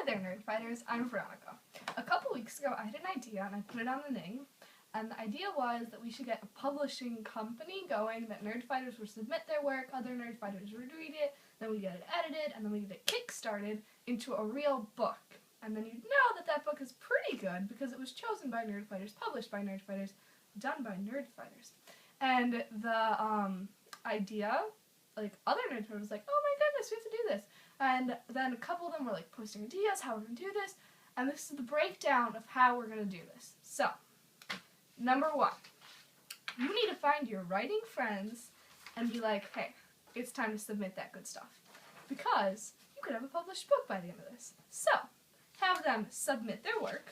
Hi there, Nerdfighters. I'm Veronica. A couple weeks ago, I had an idea, and I put it on the Ning, and the idea was that we should get a publishing company going, that Nerdfighters would submit their work, other Nerdfighters would read it, then we get it edited, and then we get it kick-started into a real book. And then you'd know that that book is pretty good because it was chosen by Nerdfighters, published by Nerdfighters, done by Nerdfighters. And the idea, like, other Nerdfighters was like, oh my goodness, we have to do this. And then a couple of them were like posting ideas, how we're going to do this, and this is the breakdown of how we're going to do this. So, number one, you need to find your writing friends and be like, hey, it's time to submit that good stuff. Because you could have a published book by the end of this. So, have them submit their work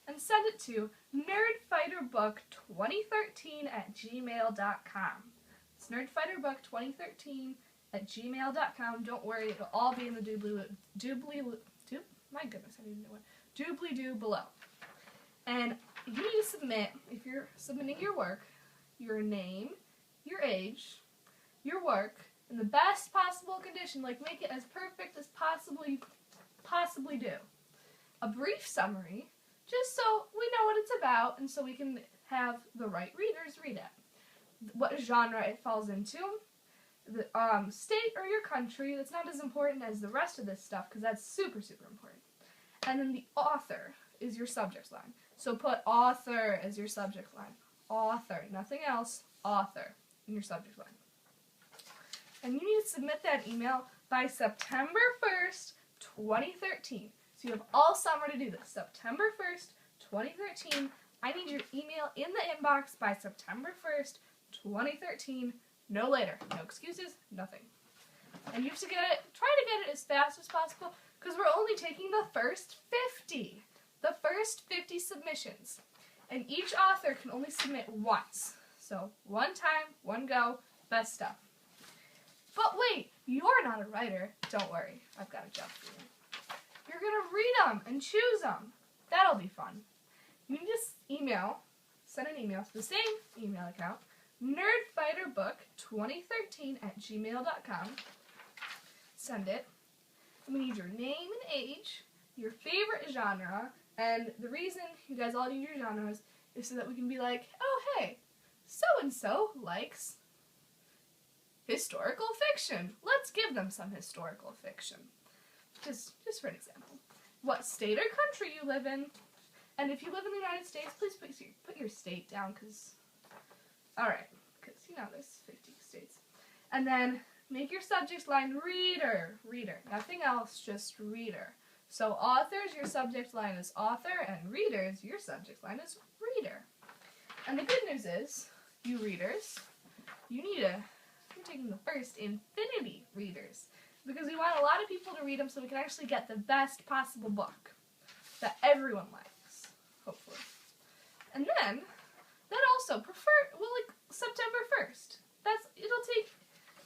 and send it to nerdfighterbook2013@gmail.com. It's nerdfighterbook2013 at gmail.com. Don't worry, it'll all be in the doobly-doo below. And you need to submit, if you're submitting your work, your name, your age, your work, in the best possible condition, like make it as perfect as possible you could possibly do. A brief summary, just so we know what it's about and so we can have the right readers read it. What genre it falls into, the state or your country. That's not as important as the rest of this stuff because that's super, super important. And then the author is your subject line. So put author as your subject line. Author, nothing else, author in your subject line. And you need to submit that email by September 1st, 2013. So you have all summer to do this. September 1st, 2013. I need your email in the inbox by September 1st, 2013. No later. No excuses. Nothing. And you have to try to get it as fast as possible because we're only taking the first 50. The first 50 submissions. And each author can only submit once. So one time, one go, best stuff. But wait, you're not a writer. Don't worry. I've got a job for you. You're going to read them and choose them. That'll be fun. You can just send an email to the same email account, nerdfighterbook2013@gmail.com. Send it. We need your name and age, your favorite genre, and the reason you guys all need your genres is so that we can be like, oh hey, so-and-so likes historical fiction. Let's give them some historical fiction. Just for an example. What state or country you live in. And if you live in the United States, please put your state down, because there's 50 states. And then make your subject line reader. Nothing else, just reader. So authors, your subject line is author, and readers, your subject line is reader. And the good news is, you readers, you're taking the first infinity readers. Because we want a lot of people to read them so we can actually get the best possible book that everyone likes, hopefully. And then, that also, September 1st.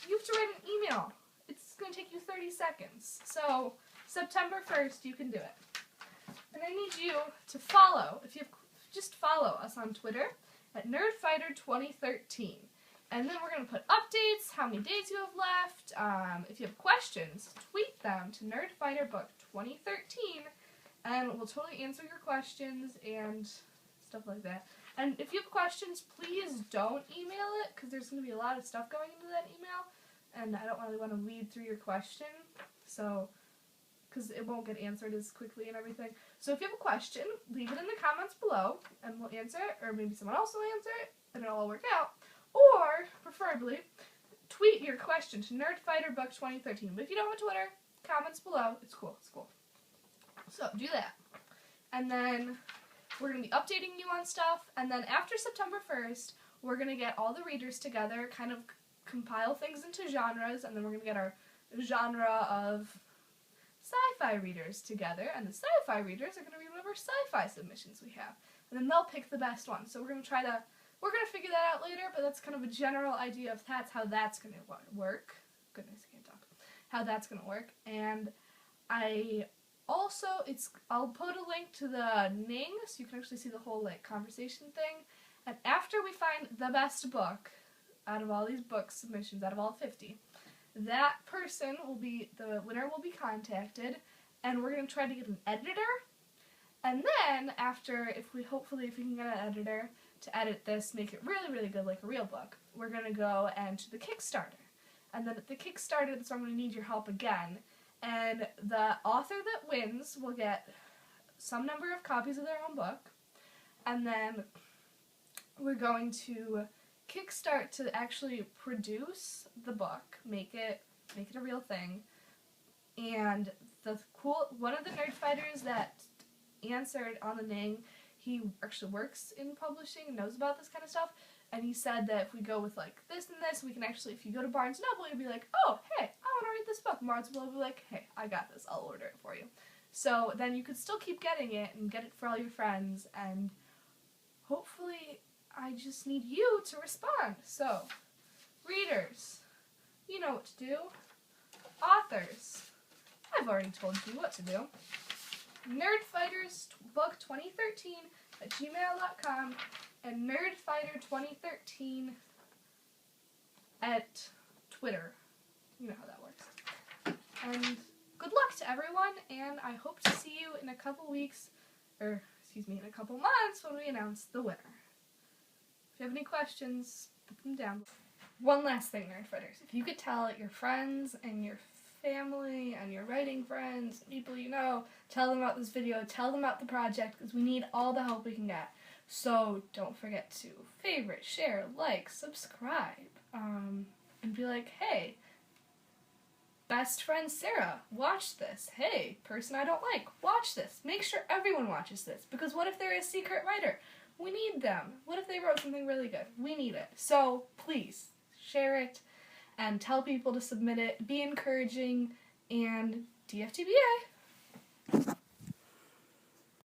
You have to write an email. It's going to take you 30 seconds. So, September 1st, you can do it. And I need you to follow, just follow us on Twitter at nerdfighter2013. And then we're going to put updates, how many days you have left. If you have questions, tweet them to nerdfighterbook2013, and we'll totally answer your questions and stuff like that. And if you have questions, please don't email it, because there's going to be a lot of stuff going into that email, and I don't really want to read through your question, because it won't get answered as quickly and everything. So if you have a question, leave it in the comments below, and we'll answer it, or maybe someone else will answer it, and it'll all work out. Or, preferably, tweet your question to nerdfighterbook2013. But if you don't have Twitter, comments below. It's cool. So, do that. And then, we're going to be updating you on stuff. And then, after September 1st, we're going to get all the readers together, kind of compile things into genres. And then we're going to get our genre of sci-fi readers together. And the sci-fi readers are going to read whatever sci-fi submissions we have. And then they'll pick the best one. So, we're going to figure that out later, but that's kind of a general idea of how that's going to work. Goodness, I can't talk. How that's going to work. And I'll put a link to the Ning, so you can actually see the whole, conversation thing. And after we find the best book, out of all these book submissions, out of all 50, that person the winner will be contacted, and we're going to try to get an editor. And then after, if we can get an editor to edit this, make it really, really good like a real book, we're going to go and to the Kickstarter. And then at the Kickstarter, that's where I'm going to need your help again. And the author that wins will get some number of copies of their own book. And then we're going to kickstart to actually produce the book, make it a real thing. And one of the Nerdfighters that answered on the thing, he actually works in publishing and knows about this kind of stuff, and he said that if we go with like this and this, we can actually, if you go to Barnes & Noble, you'll be like, oh, hey, I want to read this book. Barnes & Noble will be like, hey, I got this, I'll order it for you. So then you could still keep getting it and get it for all your friends, and hopefully I just need you to respond. So, readers, you know what to do. Authors, I've already told you what to do. Nerdfighters Book 2013 at gmail.com and Nerdfighter 2013 at Twitter. You know how that works. And good luck to everyone, and I hope to see you in a couple weeks, in a couple months when we announce the winner. If you have any questions, put them down. One last thing, Nerdfighters. If you could tell your friends and your family and your writing friends, people you know, tell them about this video, tell them about the project, because we need all the help we can get. So don't forget to favorite, share, like, subscribe, and be like, hey, best friend Sarah, watch this. Hey, person I don't like, watch this. Make sure everyone watches this, because what if they're a secret writer? We need them. What if they wrote something really good? We need it. So please, share it, and tell people to submit it, be encouraging, and DFTBA!